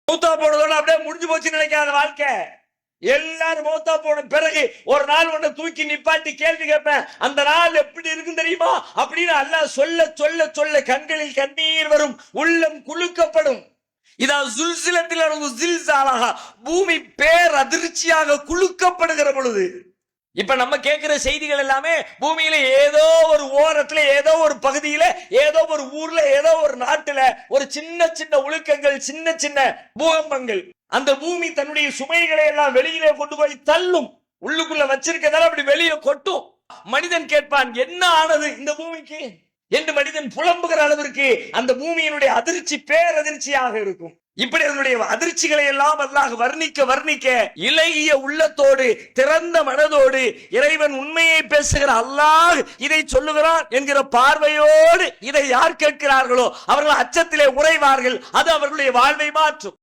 மௌத்தா போனதோட அப்படியே முடிஞ்சு போச்சு நினைக்காத வாழ்க்கை. எல்லாரும் மௌத்தா போன பிறகு ஒரு நாள் ஒன்ன தூக்கி நிப்பாட்டி கேள்வி கேட்பேன், அந்த நாள் எப்படி இருக்கும் தெரியுமா அப்படின்னு அல்லாஹ் சொல்ல சொல்ல சொல்ல கண்களில் கண்ணீர் வரும், உள்ளம் குலுக்கப்படும். இதா சுல்சிலத்தில் ஜில்சாலஹா, பூமி பேர் அதிர்ச்சியாக குலுக்கப்படுகிற பொழுது. இப்ப நம்ம கேட்கிற செய்திகள் எல்லாமே பூமியில ஏதோ ஒரு ஓரத்துல, ஏதோ ஒரு பகுதியில, ஏதோ ஒரு ஊர்ல, ஏதோ ஒரு நாட்டுல ஒரு சின்ன சின்ன உலுக்கங்கள், சின்ன சின்ன பூகம்பங்கள். அந்த பூமி தன்னுடைய சுமைகளை எல்லாம் வெளியிலே கொண்டு போய் தள்ளும். உள்ளுக்குள்ள வச்சிருக்கதால அப்படி வெளியே கொட்டும். மனிதன் கேட்பான், என்ன ஆனது இந்த பூமிக்கு என்று மனிதன் புலம்புகிற அளவிற்கு அந்த பூமியினுடைய அதிர்ச்சி பேரதிர்ச்சியாக இருக்கும். இப்படி அதனுடைய அதிர்ச்சிகளை எல்லாம் அல்லாஹ் வர்ணிக்க வர்ணிக்க இலகிய உள்ளத்தோடு, திறந்த மனதோடு, இறைவன் உண்மையை பேசுகிற அல்லாஹ் இதை சொல்லுகிறான் என்கிற பார்வையோடு இதை யார் கேட்கிறார்களோ அவர்கள் அச்சத்திலே உறைவார்கள். அது அவர்களுடைய வாழ்வை மாற்றும்.